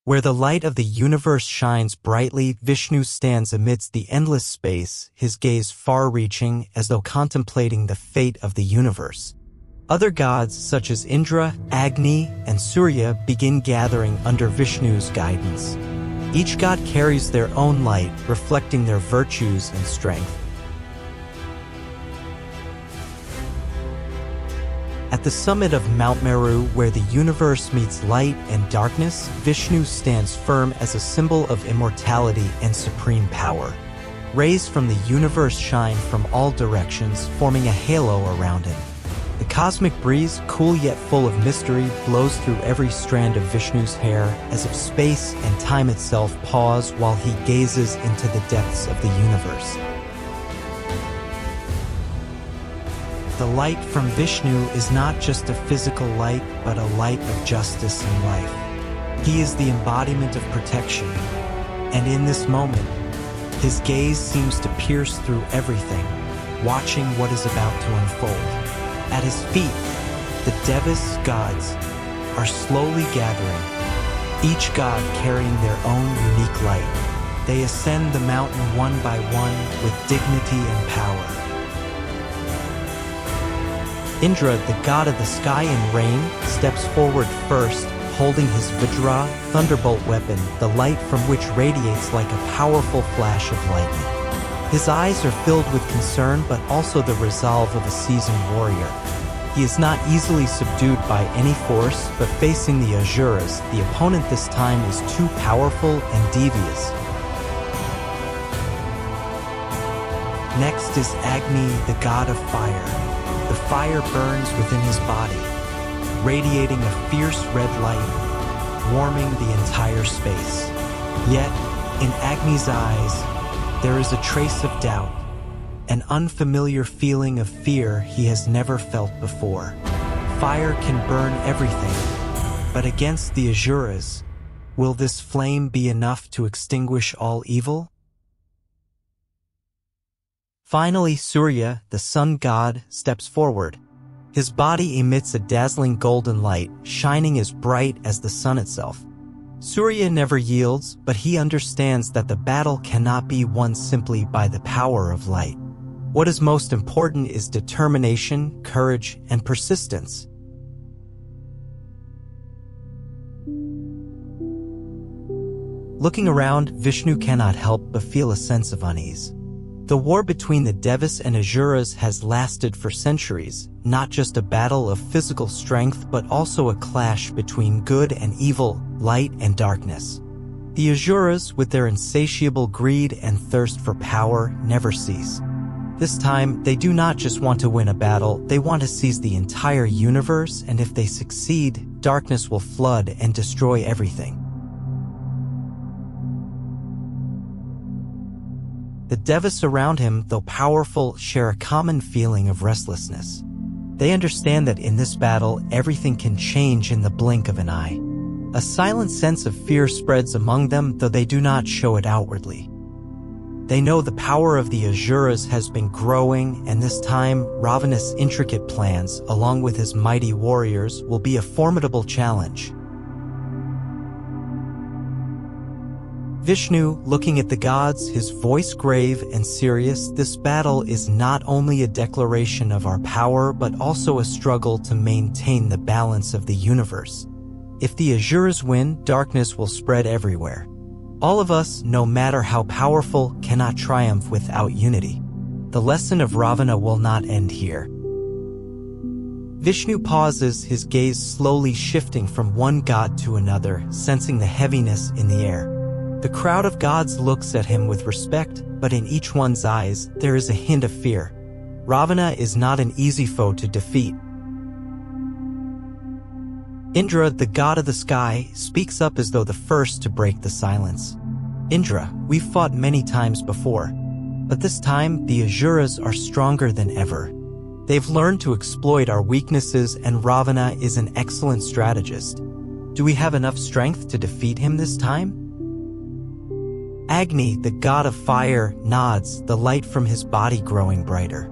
Where the light of the universe shines brightly, Vishnu stands amidst the endless space, his gaze far-reaching as though contemplating the fate of the universe. Other gods, such as Indra, Agni, and Surya, begin gathering under Vishnu's guidance. Each god carries their own light, reflecting their virtues and strength. At the summit of Mount Meru, where the universe meets light and darkness, Vishnu stands firm as a symbol of immortality and supreme power. Rays from the universe shine from all directions, forming a halo around him. The cosmic breeze, cool yet full of mystery, blows through every strand of Vishnu's hair, as if space and time itself pause while he gazes into the depths of the universe. The light from Vishnu is not just a physical light, but a light of justice and life. He is the embodiment of protection, and in this moment, his gaze seems to pierce through everything, watching what is about to unfold. At his feet, the Devas gods are slowly gathering, each god carrying their own unique light. They ascend the mountain one by one with dignity and power. Indra, the god of the sky and rain, steps forward first, holding his Vajra, thunderbolt weapon, the light from which radiates like a powerful flash of lightning. His eyes are filled with concern, but also the resolve of a seasoned warrior. He is not easily subdued by any force, but facing the Asuras, the opponent this time is too powerful and devious. Next is Agni, the god of fire. The fire burns within his body, radiating a fierce red light, warming the entire space. Yet, in Agni's eyes, there is a trace of doubt, an unfamiliar feeling of fear he has never felt before. Fire can burn everything, but against the Asuras, will this flame be enough to extinguish all evil? Finally, Surya, the sun god, steps forward. His body emits a dazzling golden light, shining as bright as the sun itself. Surya never yields, but he understands that the battle cannot be won simply by the power of light. What is most important is determination, courage, and persistence. Looking around, Vishnu cannot help but feel a sense of unease. The war between the Devas and Asuras has lasted for centuries, not just a battle of physical strength but also a clash between good and evil, light and darkness. The Asuras, with their insatiable greed and thirst for power, never cease. This time, they do not just want to win a battle, they want to seize the entire universe, and if they succeed, darkness will flood and destroy everything. The Devas around him, though powerful, share a common feeling of restlessness. They understand that in this battle, everything can change in the blink of an eye. A silent sense of fear spreads among them, though they do not show it outwardly. They know the power of the Asuras has been growing, and this time, Ravana's intricate plans, along with his mighty warriors, will be a formidable challenge. Vishnu, looking at the gods, his voice grave and serious, this battle is not only a declaration of our power, but also a struggle to maintain the balance of the universe. If the Asuras win, darkness will spread everywhere. All of us, no matter how powerful, cannot triumph without unity. The lesson of Ravana will not end here. Vishnu pauses, his gaze slowly shifting from one god to another, sensing the heaviness in the air. The crowd of gods looks at him with respect, but in each one's eyes, there is a hint of fear. Ravana is not an easy foe to defeat. Indra, the god of the sky, speaks up as though the first to break the silence. Indra, we've fought many times before, but this time the Asuras are stronger than ever. They've learned to exploit our weaknesses, and Ravana is an excellent strategist. Do we have enough strength to defeat him this time? Agni, the god of fire, nods, the light from his body growing brighter.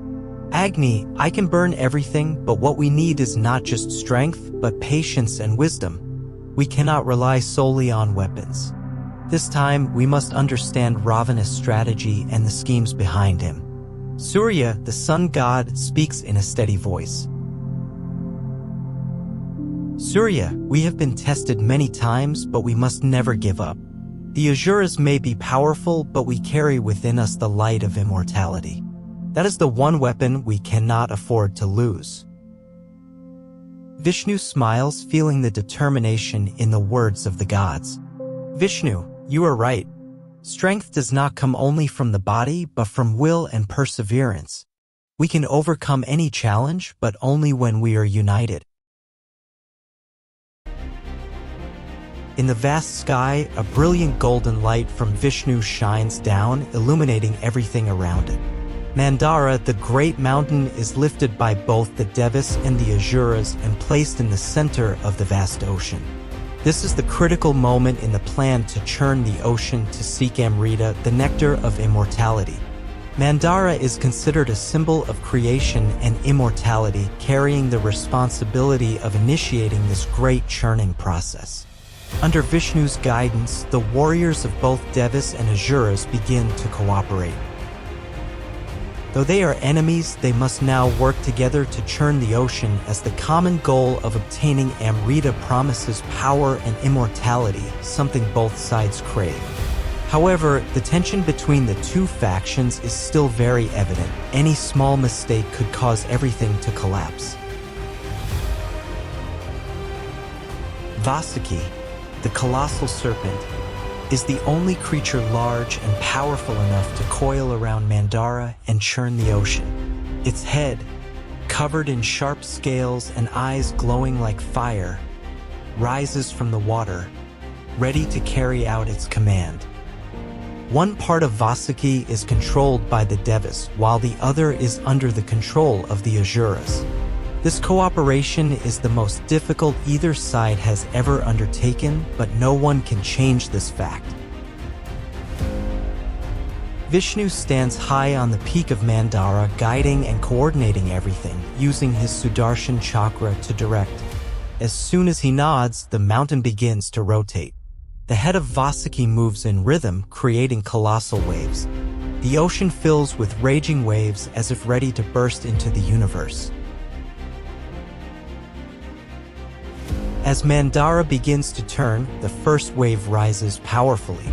Agni, I can burn everything, but what we need is not just strength, but patience and wisdom. We cannot rely solely on weapons. This time, we must understand Ravana's strategy and the schemes behind him. Surya, the sun god, speaks in a steady voice. Surya, we have been tested many times, but we must never give up. The Asuras may be powerful, but we carry within us the light of immortality. That is the one weapon we cannot afford to lose. Vishnu smiles, feeling the determination in the words of the gods. Vishnu, you are right. Strength does not come only from the body, but from will and perseverance. We can overcome any challenge, but only when we are united. In the vast sky, a brilliant golden light from Vishnu shines down, illuminating everything around it. Mandara, the great mountain, is lifted by both the Devas and the Asuras and placed in the center of the vast ocean. This is the critical moment in the plan to churn the ocean to seek Amrita, the nectar of immortality. Mandara is considered a symbol of creation and immortality, carrying the responsibility of initiating this great churning process. Under Vishnu's guidance, the warriors of both Devas and Asuras begin to cooperate. Though they are enemies, they must now work together to churn the ocean, as the common goal of obtaining Amrita promises power and immortality, something both sides crave. However, the tension between the two factions is still very evident. Any small mistake could cause everything to collapse. Vasuki, the colossal serpent, is the only creature large and powerful enough to coil around Mandara and churn the ocean. Its head, covered in sharp scales and eyes glowing like fire, rises from the water, ready to carry out its command. One part of Vasuki is controlled by the Devas, while the other is under the control of the Asuras. This cooperation is the most difficult either side has ever undertaken, but no one can change this fact. Vishnu stands high on the peak of Mandara, guiding and coordinating everything, using his Sudarshan chakra to direct. As soon as he nods, the mountain begins to rotate. The head of Vasuki moves in rhythm, creating colossal waves. The ocean fills with raging waves as if ready to burst into the universe. As Mandara begins to turn, the first wave rises powerfully.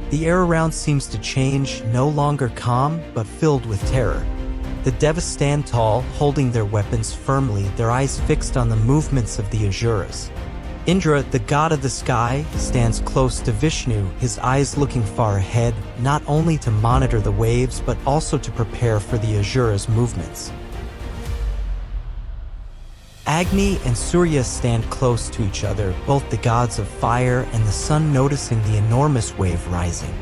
The air around seems to change, no longer calm, but filled with terror. The Devas stand tall, holding their weapons firmly, their eyes fixed on the movements of the Asuras. Indra, the god of the sky, stands close to Vishnu, his eyes looking far ahead, not only to monitor the waves, but also to prepare for the Asuras' movements. Agni and Surya stand close to each other, both the gods of fire and the sun, noticing the enormous wave rising.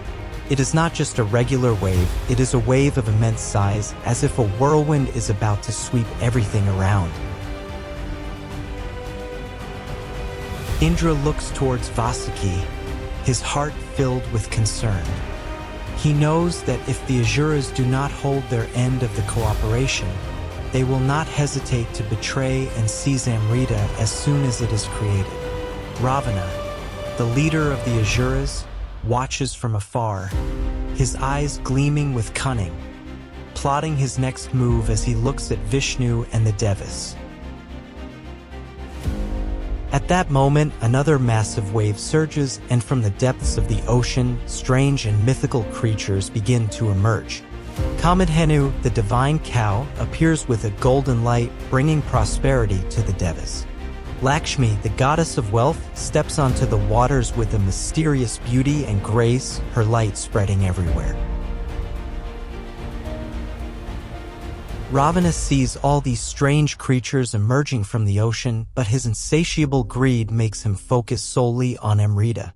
It is not just a regular wave, it is a wave of immense size, as if a whirlwind is about to sweep everything around. Indra looks towards Vasuki, his heart filled with concern. He knows that if the Asuras do not hold their end of the cooperation, they will not hesitate to betray and seize Amrita as soon as it is created. Ravana, the leader of the Asuras, watches from afar, his eyes gleaming with cunning, plotting his next move as he looks at Vishnu and the Devas. At that moment, another massive wave surges, and from the depths of the ocean, strange and mythical creatures begin to emerge. Kamadhenu, the divine cow, appears with a golden light, bringing prosperity to the Devas. Lakshmi, the goddess of wealth, steps onto the waters with a mysterious beauty and grace, her light spreading everywhere. Ravana sees all these strange creatures emerging from the ocean, but his insatiable greed makes him focus solely on Amrita.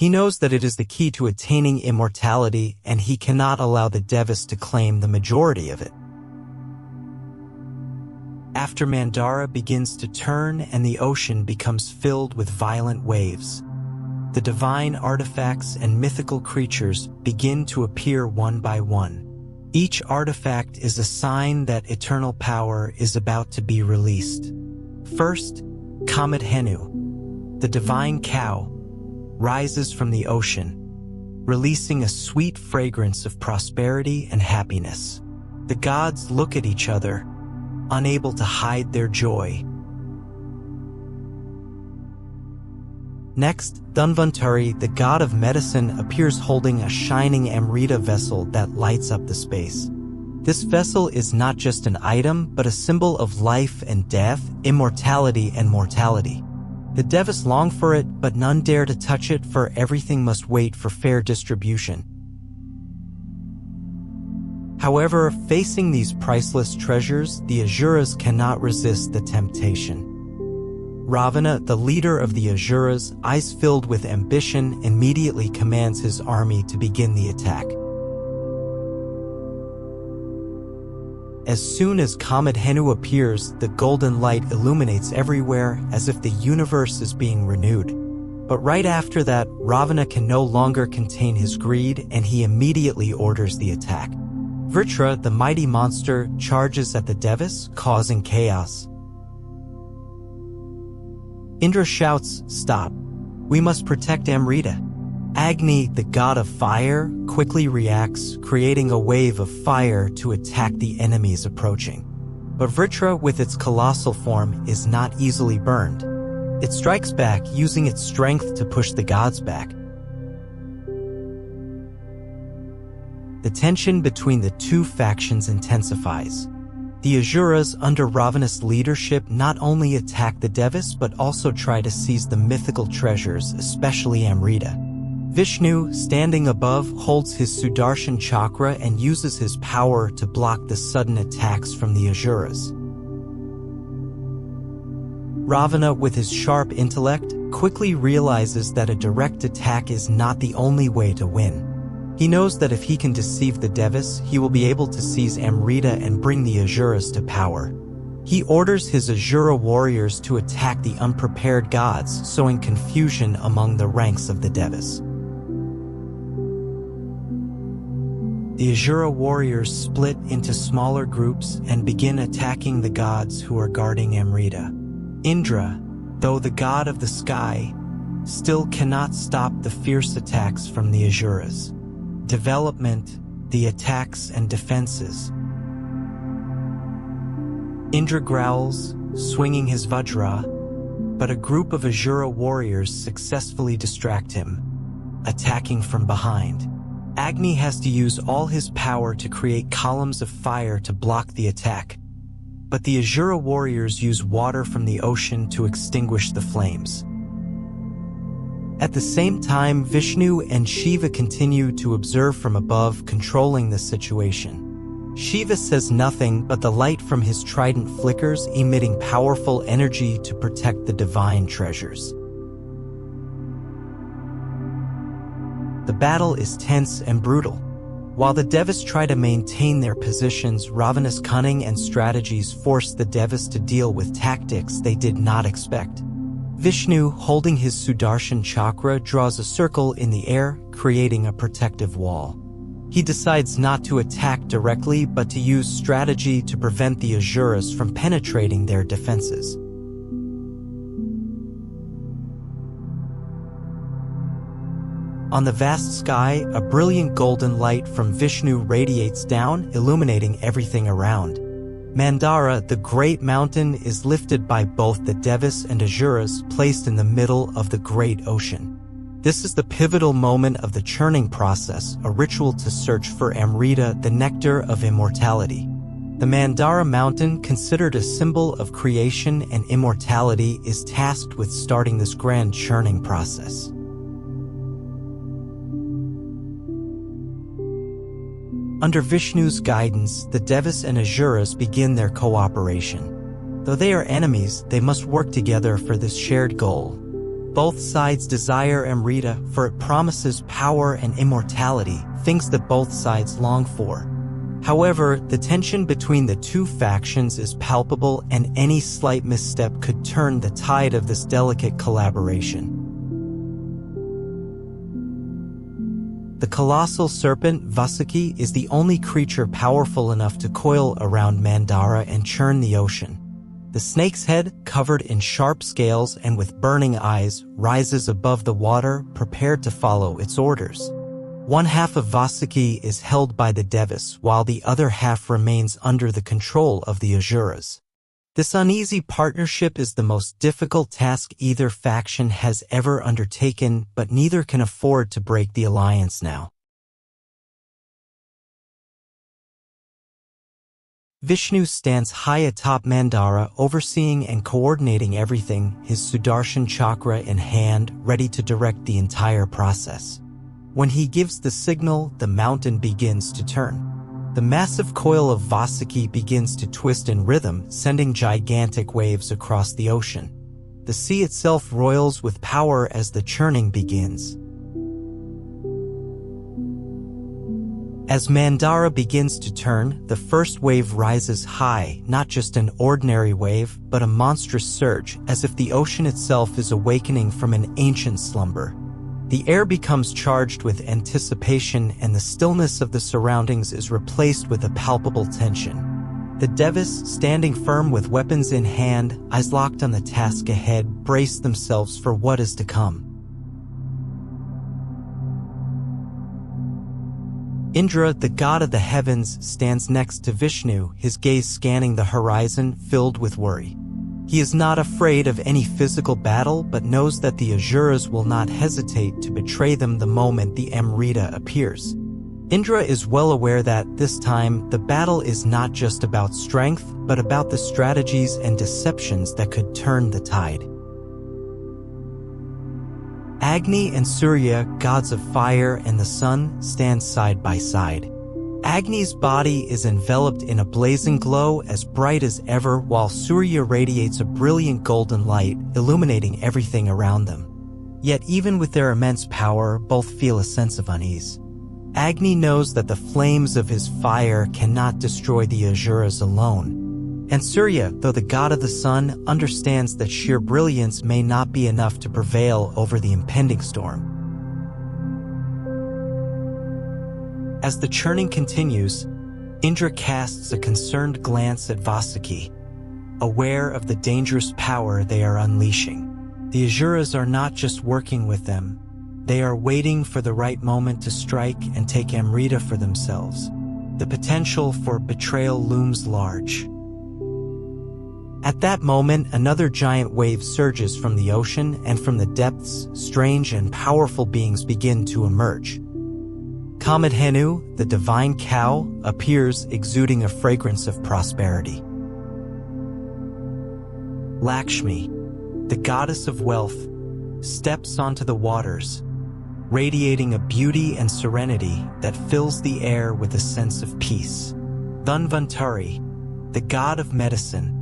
He knows that it is the key to attaining immortality, and he cannot allow the Devas to claim the majority of it. After Mandara begins to turn and the ocean becomes filled with violent waves, the divine artifacts and mythical creatures begin to appear one by one. Each artifact is a sign that eternal power is about to be released. First, Kamadhenu. the divine cow, rises from the ocean, releasing a sweet fragrance of prosperity and happiness. The gods look at each other, unable to hide their joy. Next, Dhanvantari, the god of medicine, appears holding a shining Amrita vessel that lights up the space. This vessel is not just an item, but a symbol of life and death, immortality and mortality. The Devas long for it, but none dare to touch it, for everything must wait for fair distribution. However, facing these priceless treasures, the Asuras cannot resist the temptation. Ravana, the leader of the Asuras, eyes filled with ambition, immediately commands his army to begin the attack. As soon as Kamadhenu appears, the golden light illuminates everywhere, as if the universe is being renewed. But right after that, Ravana can no longer contain his greed, and he immediately orders the attack. Vritra, the mighty monster, charges at the Devas, causing chaos. Indra shouts, "Stop! We must protect Amrita." Agni, the god of fire, quickly reacts, creating a wave of fire to attack the enemies approaching. But Vritra, with its colossal form, is not easily burned. It strikes back, using its strength to push the gods back. The tension between the two factions intensifies. The Asuras, under Ravana's leadership, not only attack the Devas but also try to seize the mythical treasures, especially Amrita. Vishnu, standing above, holds his Sudarshan chakra and uses his power to block the sudden attacks from the Asuras. Ravana, with his sharp intellect, quickly realizes that a direct attack is not the only way to win. He knows that if he can deceive the Devas, he will be able to seize Amrita and bring the Asuras to power. He orders his Asura warriors to attack the unprepared gods, sowing confusion among the ranks of the Devas. The Asura warriors split into smaller groups and begin attacking the gods who are guarding Amrita. Indra, though the god of the sky, still cannot stop the fierce attacks from the Asuras. Development, the attacks and defenses. Indra growls, swinging his Vajra, but a group of Asura warriors successfully distract him, attacking from behind. Agni has to use all his power to create columns of fire to block the attack, but the Asura warriors use water from the ocean to extinguish the flames. At the same time, Vishnu and Shiva continue to observe from above, controlling the situation. Shiva says nothing, but the light from his trident flickers, emitting powerful energy to protect the divine treasures. The battle is tense and brutal. While the Devas try to maintain their positions, Ravana's cunning and strategies force the Devas to deal with tactics they did not expect. Vishnu, holding his Sudarshan chakra, draws a circle in the air, creating a protective wall. He decides not to attack directly, but to use strategy to prevent the Asuras from penetrating their defenses. On the vast sky, a brilliant golden light from Vishnu radiates down, illuminating everything around. Mandara, the great mountain, is lifted by both the Devas and Asuras, placed in the middle of the great ocean. This is the pivotal moment of the churning process, a ritual to search for Amrita, the nectar of immortality. The Mandara mountain, considered a symbol of creation and immortality, is tasked with starting this grand churning process. Under Vishnu's guidance, the Devas and Asuras begin their cooperation. Though they are enemies, they must work together for this shared goal. Both sides desire Amrita, for it promises power and immortality, things that both sides long for. However, the tension between the two factions is palpable, and any slight misstep could turn the tide of this delicate collaboration. The colossal serpent, Vasuki, is the only creature powerful enough to coil around Mandara and churn the ocean. The snake's head, covered in sharp scales and with burning eyes, rises above the water, prepared to follow its orders. One half of Vasuki is held by the Devas, while the other half remains under the control of the Asuras. This uneasy partnership is the most difficult task either faction has ever undertaken, but neither can afford to break the alliance now. Vishnu stands high atop Mandara, overseeing and coordinating everything, his Sudarshan chakra in hand, ready to direct the entire process. When he gives the signal, the mountain begins to turn. The massive coil of Vasuki begins to twist in rhythm, sending gigantic waves across the ocean. The sea itself roils with power as the churning begins. As Mandara begins to turn, the first wave rises high, not just an ordinary wave, but a monstrous surge, as if the ocean itself is awakening from an ancient slumber. The air becomes charged with anticipation, and the stillness of the surroundings is replaced with a palpable tension. The Devas, standing firm with weapons in hand, eyes locked on the task ahead, brace themselves for what is to come. Indra, the god of the heavens, stands next to Vishnu, his gaze scanning the horizon, filled with worry. He is not afraid of any physical battle, but knows that the Asuras will not hesitate to betray them the moment the Amrita appears. Indra is well aware that, this time, the battle is not just about strength, but about the strategies and deceptions that could turn the tide. Agni and Surya, gods of fire and the sun, stand side by side. Agni's body is enveloped in a blazing glow as bright as ever, while Surya radiates a brilliant golden light, illuminating everything around them. Yet even with their immense power, both feel a sense of unease. Agni knows that the flames of his fire cannot destroy the Asuras alone. And Surya, though the god of the sun, understands that sheer brilliance may not be enough to prevail over the impending storm. As the churning continues, Indra casts a concerned glance at Vasuki, aware of the dangerous power they are unleashing. The Asuras are not just working with them, they are waiting for the right moment to strike and take Amrita for themselves. The potential for betrayal looms large. At that moment, another giant wave surges from the ocean, and from the depths, strange and powerful beings begin to emerge. Kamadhenu, the divine cow, appears, exuding a fragrance of prosperity. Lakshmi, the goddess of wealth, steps onto the waters, radiating a beauty and serenity that fills the air with a sense of peace. Dhanvantari, the god of medicine,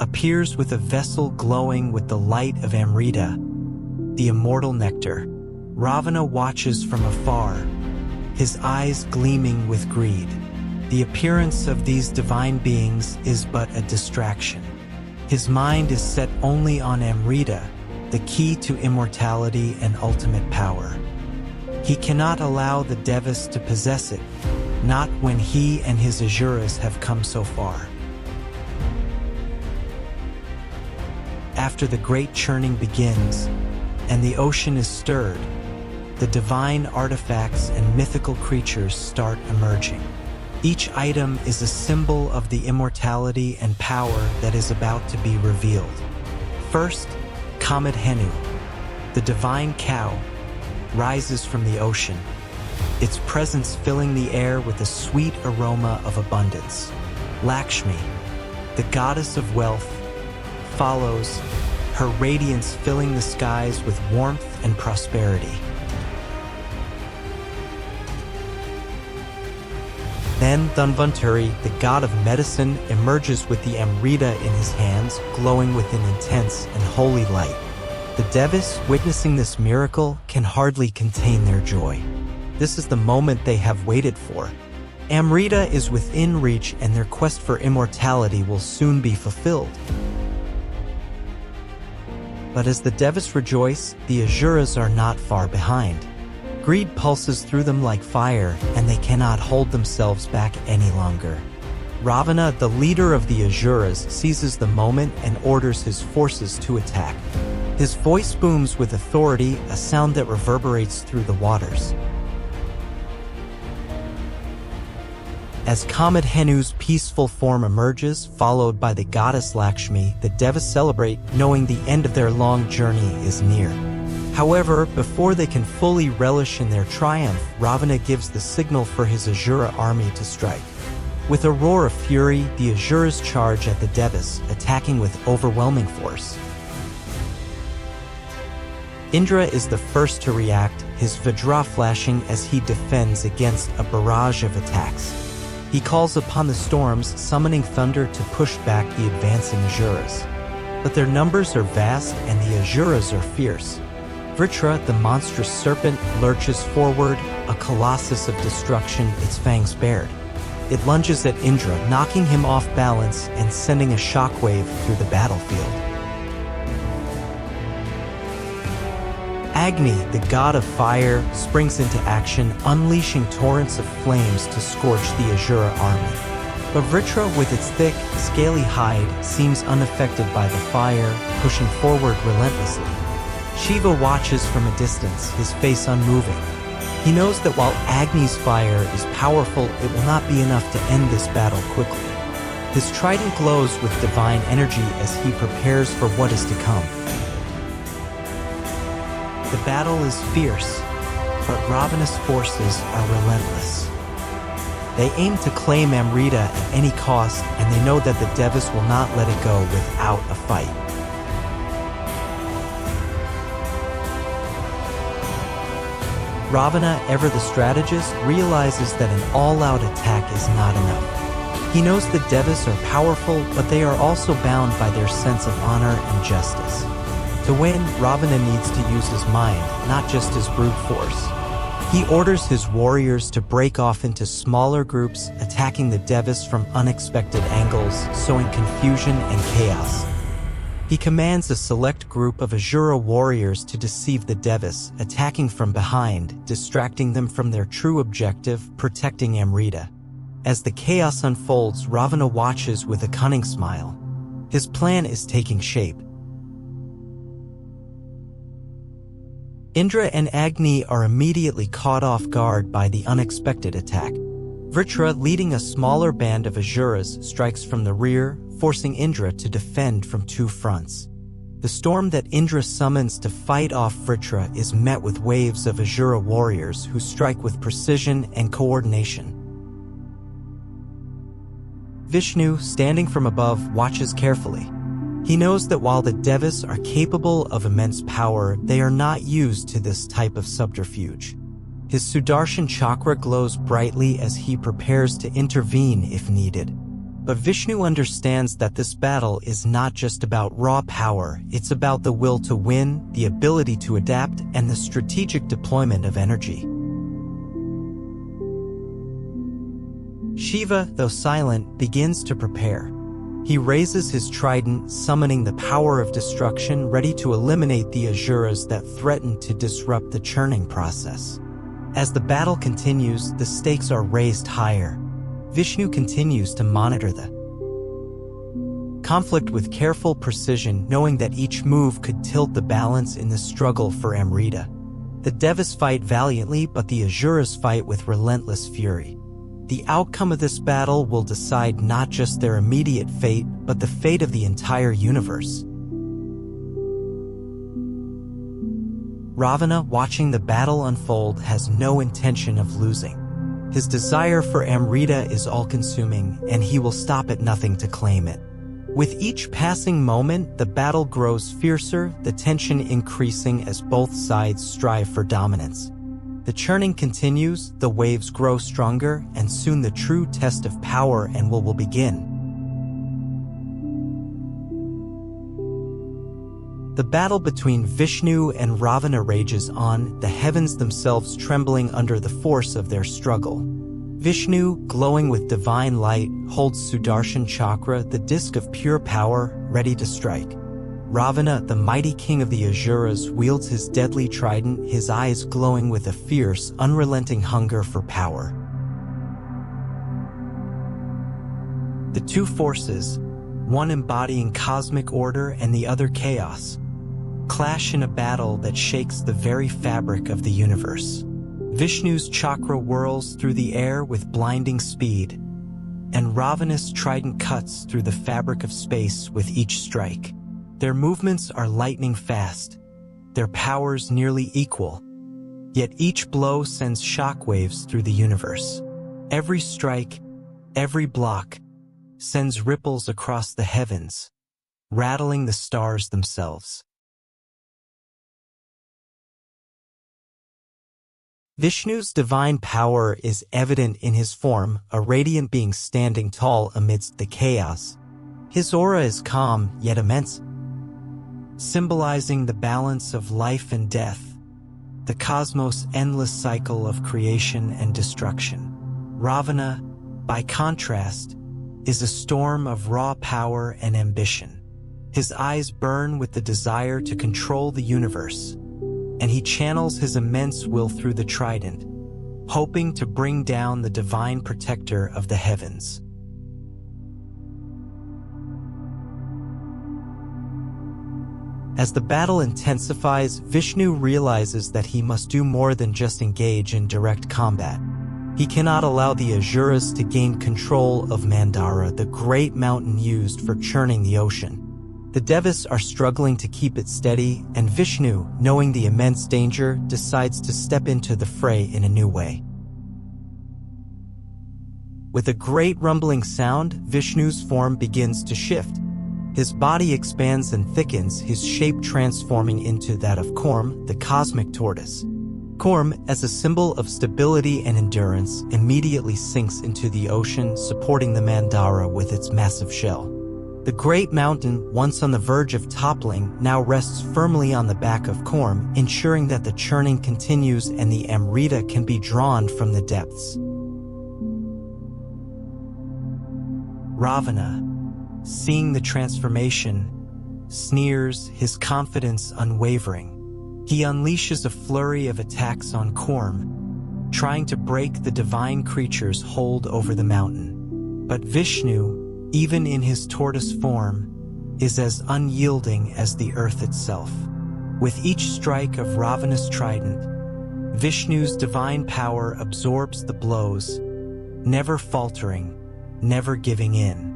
appears with a vessel glowing with the light of Amrita, the immortal nectar. Ravana watches from afar, his eyes gleaming with greed. The appearance of these divine beings is but a distraction. His mind is set only on Amrita, the key to immortality and ultimate power. He cannot allow the Devas to possess it, not when he and his Asuras have come so far. After the great churning begins, and the ocean is stirred, the divine artifacts and mythical creatures start emerging. Each item is a symbol of the immortality and power that is about to be revealed. First, Kamadhenu, the divine cow, rises from the ocean, its presence filling the air with a sweet aroma of abundance. Lakshmi, the goddess of wealth, follows, her radiance filling the skies with warmth and prosperity. Then Dhanvantari, the god of medicine, emerges with the Amrita in his hands, glowing with an intense and holy light. The Devas, witnessing this miracle, can hardly contain their joy. This is the moment they have waited for. Amrita is within reach, and their quest for immortality will soon be fulfilled. But as the Devas rejoice, the Asuras are not far behind. Greed pulses through them like fire, and they cannot hold themselves back any longer. Ravana, the leader of the Asuras, seizes the moment and orders his forces to attack. His voice booms with authority, a sound that reverberates through the waters. As Kamadhenu's peaceful form emerges, followed by the goddess Lakshmi, the Devas celebrate, knowing the end of their long journey is near. However, before they can fully relish in their triumph, Ravana gives the signal for his Asura army to strike. With a roar of fury, the Asuras charge at the Devas, attacking with overwhelming force. Indra is the first to react, his Vajra flashing as he defends against a barrage of attacks. He calls upon the storms, summoning thunder to push back the advancing Asuras. But their numbers are vast and the Asuras are fierce. Vritra, the monstrous serpent, lurches forward, a colossus of destruction, its fangs bared. It lunges at Indra, knocking him off balance and sending a shockwave through the battlefield. Agni, the god of fire, springs into action, unleashing torrents of flames to scorch the Asura army. But Vritra, with its thick, scaly hide, seems unaffected by the fire, pushing forward relentlessly. Shiva watches from a distance, his face unmoving. He knows that while Agni's fire is powerful, it will not be enough to end this battle quickly. His trident glows with divine energy as he prepares for what is to come. The battle is fierce, but Ravana's forces are relentless. They aim to claim Amrita at any cost, and they know that the Devas will not let it go without a fight. Ravana, ever the strategist, realizes that an all-out attack is not enough. He knows the Devas are powerful, but they are also bound by their sense of honor and justice. To win, Ravana needs to use his mind, not just his brute force. He orders his warriors to break off into smaller groups, attacking the Devas from unexpected angles, sowing confusion and chaos. He commands a select group of Asura warriors to deceive the Devas, attacking from behind, distracting them from their true objective, protecting Amrita. As the chaos unfolds, Ravana watches with a cunning smile. His plan is taking shape. Indra and Agni are immediately caught off guard by the unexpected attack. Vritra, leading a smaller band of Asuras, strikes from the rear, forcing Indra to defend from two fronts. The storm that Indra summons to fight off Vritra is met with waves of Asura warriors who strike with precision and coordination. Vishnu, standing from above, watches carefully. He knows that while the Devas are capable of immense power, they are not used to this type of subterfuge. His Sudarshan chakra glows brightly as he prepares to intervene if needed. But Vishnu understands that this battle is not just about raw power, it's about the will to win, the ability to adapt, and the strategic deployment of energy. Shiva, though silent, begins to prepare. He raises his trident, summoning the power of destruction, ready to eliminate the Asuras that threaten to disrupt the churning process. As the battle continues, the stakes are raised higher. Vishnu continues to monitor the conflict with careful precision, knowing that each move could tilt the balance in the struggle for Amrita. The Devas fight valiantly, but the Asuras fight with relentless fury. The outcome of this battle will decide not just their immediate fate, but the fate of the entire universe. Ravana, watching the battle unfold, has no intention of losing. His desire for Amrita is all-consuming, and he will stop at nothing to claim it. With each passing moment, the battle grows fiercer, the tension increasing as both sides strive for dominance. The churning continues, the waves grow stronger, and soon the true test of power and will begin. The battle between Vishnu and Ravana rages on, the heavens themselves trembling under the force of their struggle. Vishnu, glowing with divine light, holds Sudarshan chakra, the disk of pure power, ready to strike. Ravana, the mighty king of the Asuras, wields his deadly trident, his eyes glowing with a fierce, unrelenting hunger for power. The two forces, one embodying cosmic order and the other chaos, clash in a battle that shakes the very fabric of the universe. Vishnu's chakra whirls through the air with blinding speed, and Ravana's trident cuts through the fabric of space with each strike. Their movements are lightning fast, their powers nearly equal, yet each blow sends shockwaves through the universe. Every strike, every block, sends ripples across the heavens, rattling the stars themselves. Vishnu's divine power is evident in his form, a radiant being standing tall amidst the chaos. His aura is calm yet immense, symbolizing the balance of life and death, the cosmos' endless cycle of creation and destruction. Ravana, by contrast, is a storm of raw power and ambition. His eyes burn with the desire to control the universe, and he channels his immense will through the trident, hoping to bring down the divine protector of the heavens. As the battle intensifies, Vishnu realizes that he must do more than just engage in direct combat. He cannot allow the Asuras to gain control of Mandara, the great mountain used for churning the ocean. The Devas are struggling to keep it steady, and Vishnu, knowing the immense danger, decides to step into the fray in a new way. With a great rumbling sound, Vishnu's form begins to shift. His body expands and thickens, his shape transforming into that of Kurm, the cosmic tortoise. Kurm, as a symbol of stability and endurance, immediately sinks into the ocean, supporting the Mandara with its massive shell. The great mountain, once on the verge of toppling, now rests firmly on the back of Kurm, ensuring that the churning continues and the Amrita can be drawn from the depths. Ravana, seeing the transformation, sneers, his confidence unwavering. He unleashes a flurry of attacks on Kurm, trying to break the divine creature's hold over the mountain. But Vishnu, even in his tortoise form, is as unyielding as the earth itself. With each strike of Ravana's trident, Vishnu's divine power absorbs the blows, never faltering, never giving in.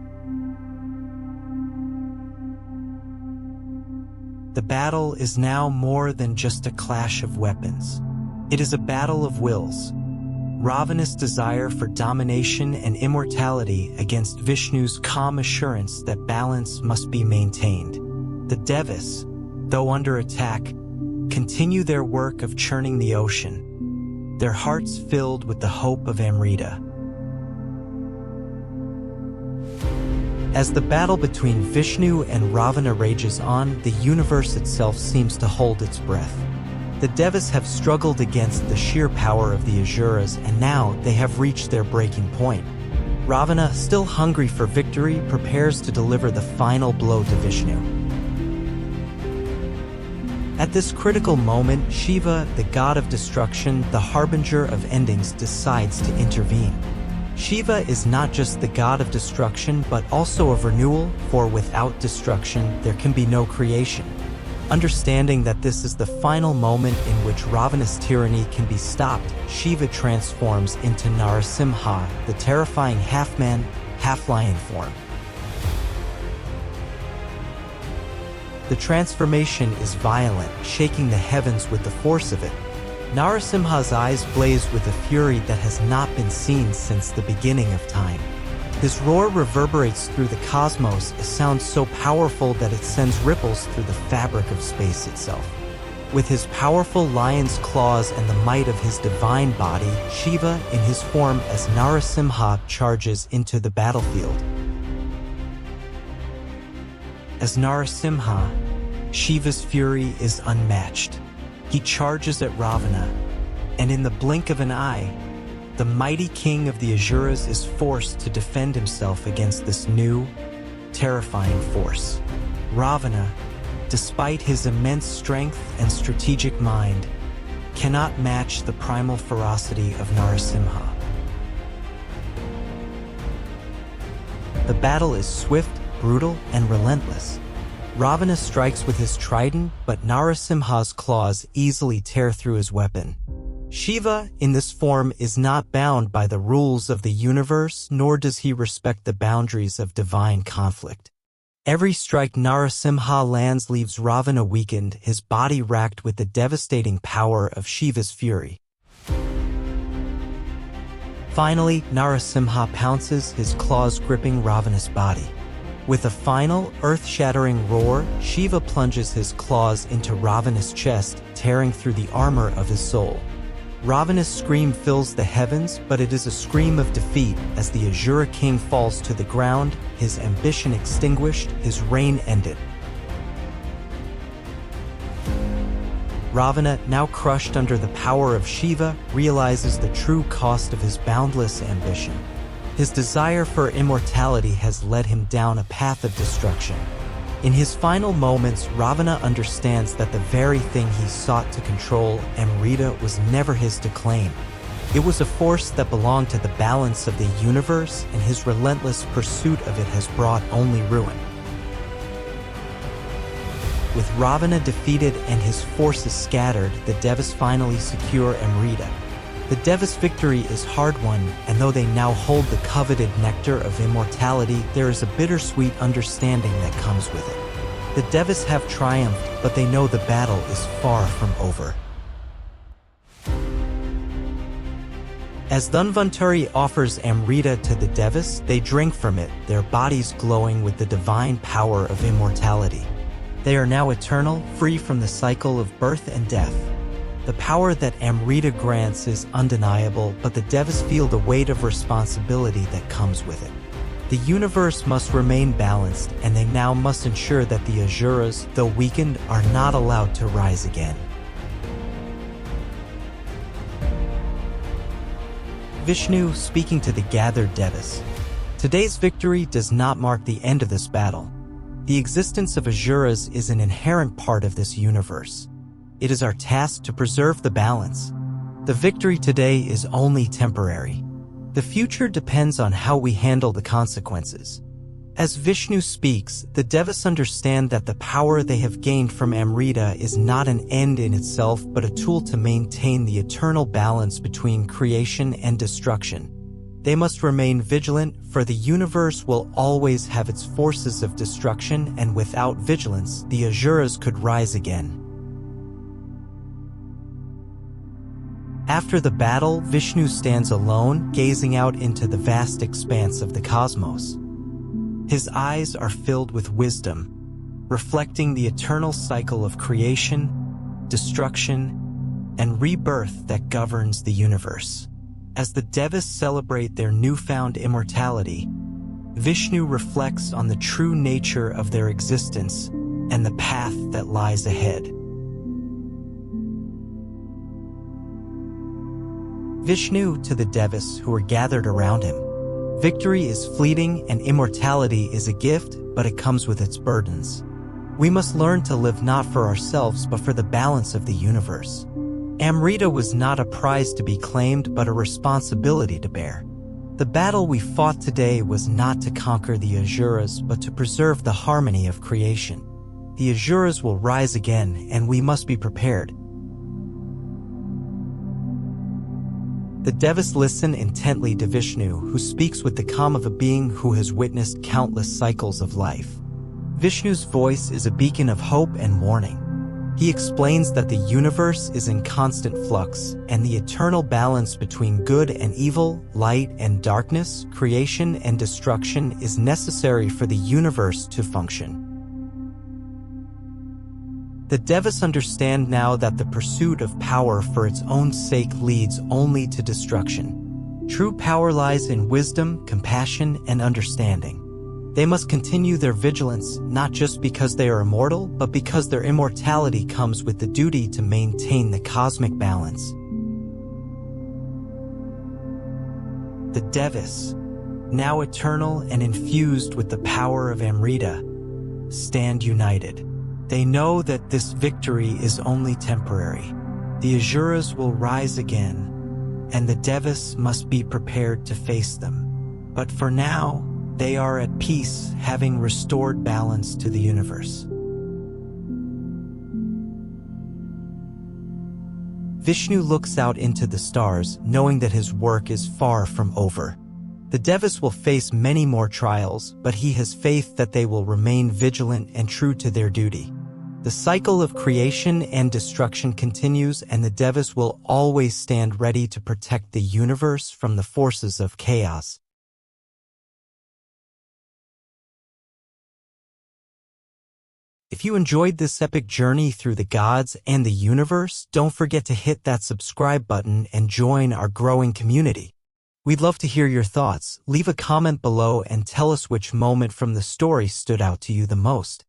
The battle is now more than just a clash of weapons. It is a battle of wills. Ravana's desire for domination and immortality against Vishnu's calm assurance that balance must be maintained. The Devas, though under attack, continue their work of churning the ocean, their hearts filled with the hope of Amrita. As the battle between Vishnu and Ravana rages on, the universe itself seems to hold its breath. The Devas have struggled against the sheer power of the Asuras, and now they have reached their breaking point. Ravana, still hungry for victory, prepares to deliver the final blow to Vishnu. At this critical moment, Shiva, the god of destruction, the harbinger of endings, decides to intervene. Shiva is not just the god of destruction, but also of renewal, for without destruction, there can be no creation. Understanding that this is the final moment in which Ravana's tyranny can be stopped, Shiva transforms into Narasimha, the terrifying half-man, half-lion form. The transformation is violent, shaking the heavens with the force of it. Narasimha's eyes blaze with a fury that has not been seen since the beginning of time. His roar reverberates through the cosmos, a sound so powerful that it sends ripples through the fabric of space itself. With his powerful lion's claws and the might of his divine body, Shiva, in his form as Narasimha, charges into the battlefield. As Narasimha, Shiva's fury is unmatched. He charges at Ravana, and in the blink of an eye, the mighty king of the Asuras is forced to defend himself against this new, terrifying force. Ravana, despite his immense strength and strategic mind, cannot match the primal ferocity of Narasimha. The battle is swift, brutal, and relentless. Ravana strikes with his trident, but Narasimha's claws easily tear through his weapon. Shiva, in this form, is not bound by the rules of the universe, nor does he respect the boundaries of divine conflict. Every strike Narasimha lands leaves Ravana weakened, his body racked with the devastating power of Shiva's fury. Finally, Narasimha pounces, his claws gripping Ravana's body. With a final, earth-shattering roar, Shiva plunges his claws into Ravana's chest, tearing through the armor of his soul. Ravana's scream fills the heavens, but it is a scream of defeat as the Asura king falls to the ground, his ambition extinguished, his reign ended. Ravana, now crushed under the power of Shiva, realizes the true cost of his boundless ambition. His desire for immortality has led him down a path of destruction. In his final moments, Ravana understands that the very thing he sought to control, Amrita, was never his to claim. It was a force that belonged to the balance of the universe, and his relentless pursuit of it has brought only ruin. With Ravana defeated and his forces scattered, the Devas finally secure Amrita. The Devas' victory is hard-won, and though they now hold the coveted nectar of immortality, there is a bittersweet understanding that comes with it. The Devas have triumphed, but they know the battle is far from over. As Dhanvantari offers Amrita to the Devas, they drink from it, their bodies glowing with the divine power of immortality. They are now eternal, free from the cycle of birth and death. The power that Amrita grants is undeniable, but the Devas feel the weight of responsibility that comes with it. The universe must remain balanced, and they now must ensure that the Asuras, though weakened, are not allowed to rise again. Vishnu speaking to the gathered Devas. Today's victory does not mark the end of this battle. The existence of Asuras is an inherent part of this universe. It is our task to preserve the balance. The victory today is only temporary. The future depends on how we handle the consequences. As Vishnu speaks, the Devas understand that the power they have gained from Amrita is not an end in itself but a tool to maintain the eternal balance between creation and destruction. They must remain vigilant, for the universe will always have its forces of destruction, and without vigilance, the Asuras could rise again. After the battle, Vishnu stands alone, gazing out into the vast expanse of the cosmos. His eyes are filled with wisdom, reflecting the eternal cycle of creation, destruction, and rebirth that governs the universe. As the Devas celebrate their newfound immortality, Vishnu reflects on the true nature of their existence and the path that lies ahead. Vishnu to the Devas who are gathered around him. Victory is fleeting and immortality is a gift, but it comes with its burdens. We must learn to live not for ourselves but for the balance of the universe. Amrita was not a prize to be claimed but a responsibility to bear. The battle we fought today was not to conquer the Asuras but to preserve the harmony of creation. The Asuras will rise again, and we must be prepared. The Devas listen intently to Vishnu, who speaks with the calm of a being who has witnessed countless cycles of life. Vishnu's voice is a beacon of hope and warning. He explains that the universe is in constant flux, and the eternal balance between good and evil, light and darkness, creation and destruction is necessary for the universe to function. The Devas understand now that the pursuit of power for its own sake leads only to destruction. True power lies in wisdom, compassion, and understanding. They must continue their vigilance, not just because they are immortal, but because their immortality comes with the duty to maintain the cosmic balance. The Devas, now eternal and infused with the power of Amrita, stand united. They know that this victory is only temporary. The Asuras will rise again, and the Devas must be prepared to face them. But for now, They are at peace, having restored balance to the universe. Vishnu looks out into the stars, knowing that his work is far from over. The Devas will face many more trials, but he has faith that they will remain vigilant and true to their duty. The cycle of creation and destruction continues, and the Devas will always stand ready to protect the universe from the forces of chaos. If you enjoyed this epic journey through the gods and the universe, don't forget to hit that subscribe button and join our growing community. We'd love to hear your thoughts. Leave a comment below and tell us which moment from the story stood out to you the most.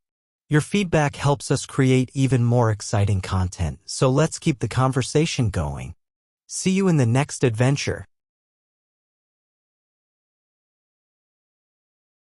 Your feedback helps us create even more exciting content, so let's keep the conversation going. See you in the next adventure.